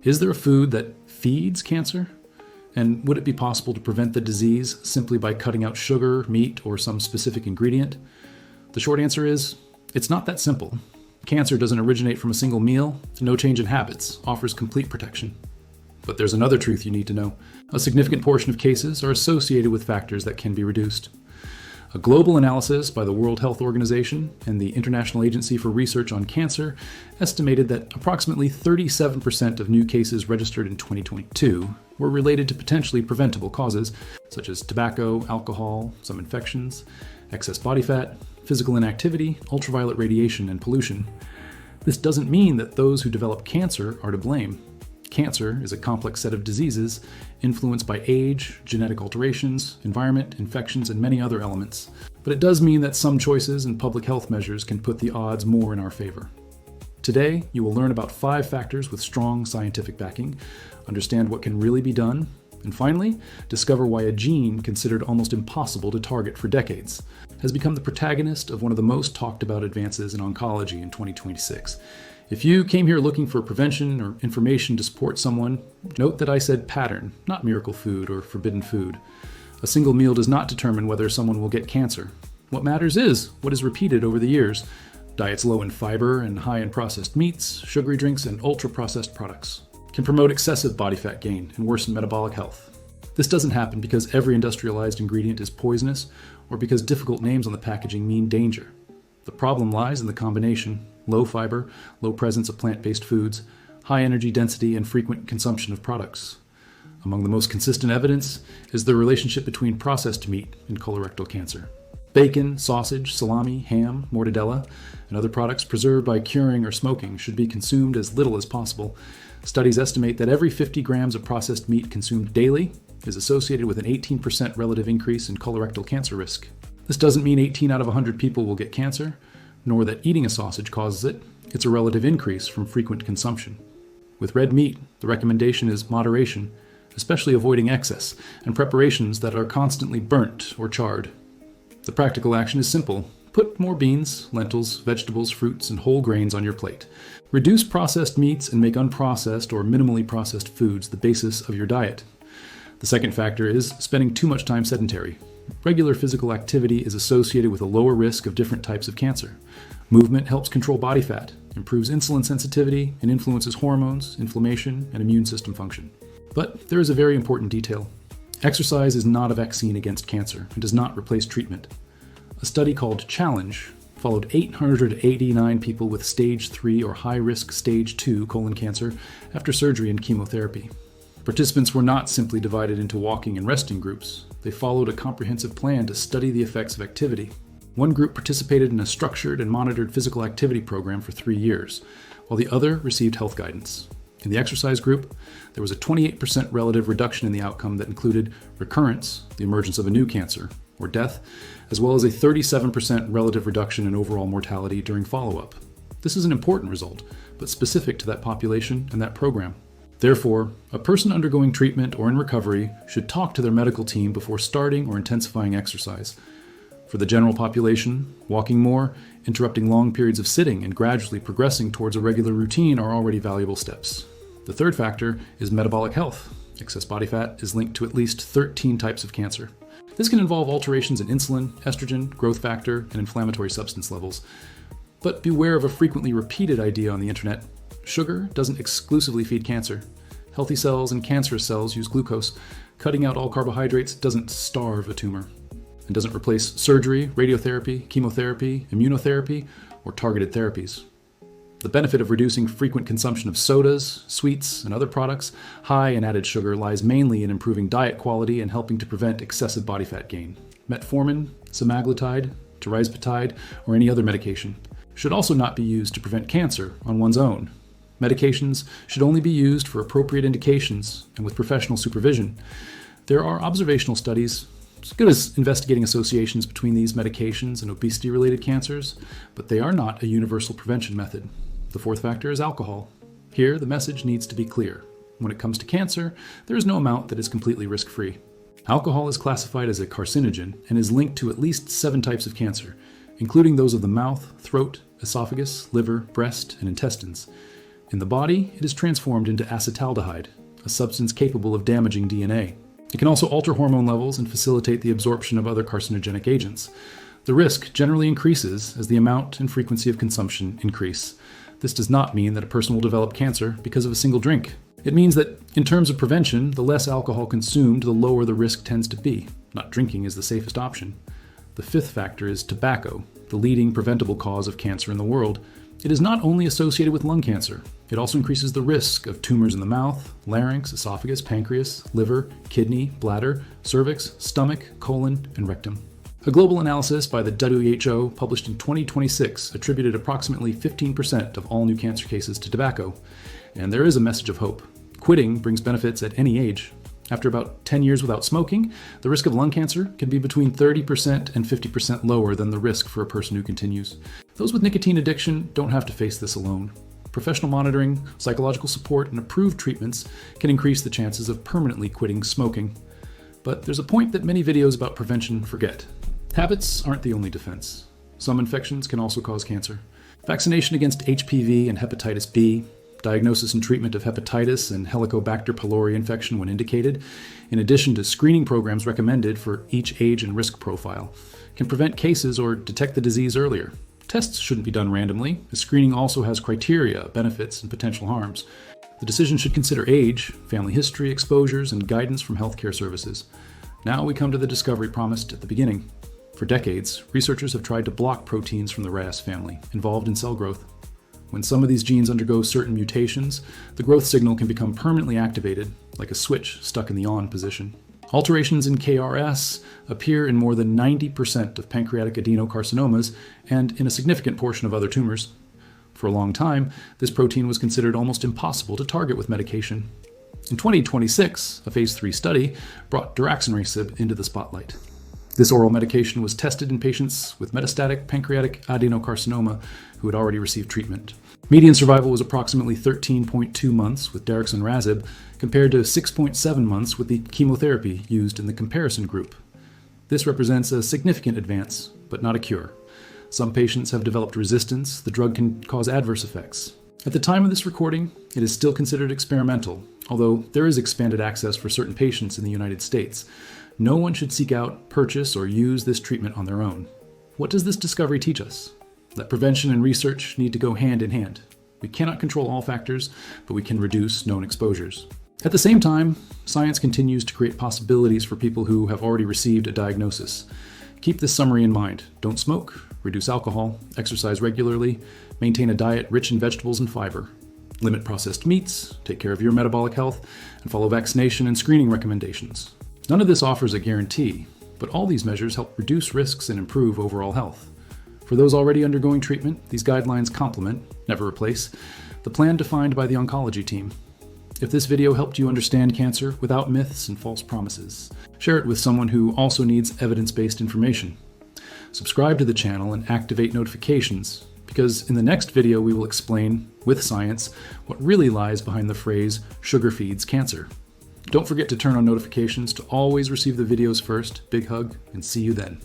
Is there a food that feeds cancer? And would it be possible to prevent the disease simply by cutting out sugar, meat, or some specific ingredient? The short answer is, it's not that simple. Cancer doesn't originate from a single meal. No change in habits offers complete protection. But there's another truth you need to know. A significant portion of cases are associated with factors that can be reduced. A global analysis by the World Health Organization and the International Agency for Research on Cancer estimated that approximately 37% of new cases registered in 2022 were related to potentially preventable causes, such as tobacco, alcohol, some infections, excess body fat, physical inactivity, ultraviolet radiation, and pollution. This doesn't mean that those who develop cancer are to blame. Cancer is a complex set of diseases influenced by age, genetic alterations, environment, infections, and many other elements. But it does mean that some choices and public health measures can put the odds more in our favor. Today, you will learn about 5 factors with strong scientific backing, understand what can really be done, and finally, discover why a gene considered almost impossible to target for decades has become the protagonist of one of the most talked about advances in oncology in 2026. If you came here looking for prevention or information to support someone, note that I said pattern, not miracle food or forbidden food. A single meal does not determine whether someone will get cancer. What matters is what is repeated over the years. Diets low in fiber and high in processed meats, sugary drinks, and ultra-processed products can promote excessive body fat gain and worsen metabolic health. This doesn't happen because every industrialized ingredient is poisonous or because difficult names on the packaging mean danger. The problem lies in the combination: low fiber, low presence of plant-based foods, high energy density, and frequent consumption of products. Among the most consistent evidence is the relationship between processed meat and colorectal cancer. Bacon, sausage, salami, ham, mortadella, and other products preserved by curing or smoking should be consumed as little as possible. Studies estimate that every 50 grams of processed meat consumed daily is associated with an 18% relative increase in colorectal cancer risk. This doesn't mean 18 out of 100 people will get cancer, nor that eating a sausage causes it. It's a relative increase from frequent consumption. With red meat, the recommendation is moderation, especially avoiding excess, and preparations that are constantly burnt or charred. The practical action is simple. Put more beans, lentils, vegetables, fruits, and whole grains on your plate. Reduce processed meats and make unprocessed or minimally processed foods the basis of your diet. The second factor is spending too much time sedentary. Regular physical activity is associated with a lower risk of different types of cancer. Movement helps control body fat, improves insulin sensitivity, and influences hormones, inflammation, and immune system function. But there is a very important detail. Exercise is not a vaccine against cancer and does not replace treatment. A study called Challenge followed 889 people with stage 3 or high-risk stage 2 colon cancer after surgery and chemotherapy. Participants were not simply divided into walking and resting groups. They followed a comprehensive plan to study the effects of activity. One group participated in a structured and monitored physical activity program for 3 years, while the other received health guidance. In the exercise group, there was a 28% relative reduction in the outcome that included recurrence, the emergence of a new cancer, or death, as well as a 37% relative reduction in overall mortality during follow-up. This is an important result, but specific to that population and that program. Therefore, a person undergoing treatment or in recovery should talk to their medical team before starting or intensifying exercise. For the general population, walking more, interrupting long periods of sitting, and gradually progressing towards a regular routine are already valuable steps. The third factor is metabolic health. Excess body fat is linked to at least 13 types of cancer. This can involve alterations in insulin, estrogen, growth factor, and inflammatory substance levels. But beware of a frequently repeated idea on the internet. Sugar doesn't exclusively feed cancer. Healthy cells and cancerous cells use glucose. Cutting out all carbohydrates doesn't starve a tumor, and doesn't replace surgery, radiotherapy, chemotherapy, immunotherapy, or targeted therapies. The benefit of reducing frequent consumption of sodas, sweets, and other products high in added sugar lies mainly in improving diet quality and helping to prevent excessive body fat gain. Metformin, semaglutide, tirzepatide, or any other medication should also not be used to prevent cancer on one's own. Medications should only be used for appropriate indications and with professional supervision. There are observational studies as good as investigating associations between these medications and obesity-related cancers, but they are not a universal prevention method. The fourth factor is alcohol. Here, the message needs to be clear. When it comes to cancer, there is no amount that is completely risk-free. Alcohol is classified as a carcinogen and is linked to at least 7 types of cancer, including those of the mouth, throat, esophagus, liver, breast, and intestines. In the body, it is transformed into acetaldehyde, a substance capable of damaging DNA. It can also alter hormone levels and facilitate the absorption of other carcinogenic agents. The risk generally increases as the amount and frequency of consumption increase. This does not mean that a person will develop cancer because of a single drink. It means that, in terms of prevention, the less alcohol consumed, the lower the risk tends to be. Not drinking is the safest option. The fifth factor is tobacco, the leading preventable cause of cancer in the world. It is not only associated with lung cancer, it also increases the risk of tumors in the mouth, larynx, esophagus, pancreas, liver, kidney, bladder, cervix, stomach, colon, and rectum. A global analysis by the WHO published in 2026 attributed approximately 15% of all new cancer cases to tobacco. And there is a message of hope. Quitting brings benefits at any age. After about 10 years without smoking, the risk of lung cancer can be between 30% and 50% lower than the risk for a person who continues. Those with nicotine addiction don't have to face this alone. Professional monitoring, psychological support, and approved treatments can increase the chances of permanently quitting smoking. But there's a point that many videos about prevention forget. Habits aren't the only defense. Some infections can also cause cancer. Vaccination against HPV and hepatitis B, diagnosis and treatment of hepatitis and Helicobacter pylori infection when indicated, in addition to screening programs recommended for each age and risk profile, can prevent cases or detect the disease earlier. Tests shouldn't be done randomly, as screening also has criteria, benefits, and potential harms. The decision should consider age, family history, exposures, and guidance from healthcare services. Now we come to the discovery promised at the beginning. For decades, researchers have tried to block proteins from the RAS family, involved in cell growth. When some of these genes undergo certain mutations, the growth signal can become permanently activated, like a switch stuck in the on position. Alterations in KRAS appear in more than 90% of pancreatic adenocarcinomas and in a significant portion of other tumors. For a long time, this protein was considered almost impossible to target with medication. In 2026, a phase 3 study brought Daraxonrasib into the spotlight. This oral medication was tested in patients with metastatic pancreatic adenocarcinoma who had already received treatment. Median survival was approximately 13.2 months with Daraxonrasib, compared to 6.7 months with the chemotherapy used in the comparison group. This represents a significant advance, but not a cure. Some patients have developed resistance. The drug can cause adverse effects. At the time of this recording, it is still considered experimental, although there is expanded access for certain patients in the United States. No one should seek out, purchase, or use this treatment on their own. What does this discovery teach us? That prevention and research need to go hand in hand. We cannot control all factors, but we can reduce known exposures. At the same time, science continues to create possibilities for people who have already received a diagnosis. Keep this summary in mind. Don't smoke, reduce alcohol, exercise regularly, maintain a diet rich in vegetables and fiber. Limit processed meats, take care of your metabolic health, and follow vaccination and screening recommendations. None of this offers a guarantee, but all these measures help reduce risks and improve overall health. For those already undergoing treatment, these guidelines complement, never replace, the plan defined by the oncology team. If this video helped you understand cancer without myths and false promises, share it with someone who also needs evidence-based information. Subscribe to the channel and activate notifications, because in the next video we will explain, with science, what really lies behind the phrase, "sugar feeds cancer." Don't forget to turn on notifications to always receive the videos first. Big hug, and see you then.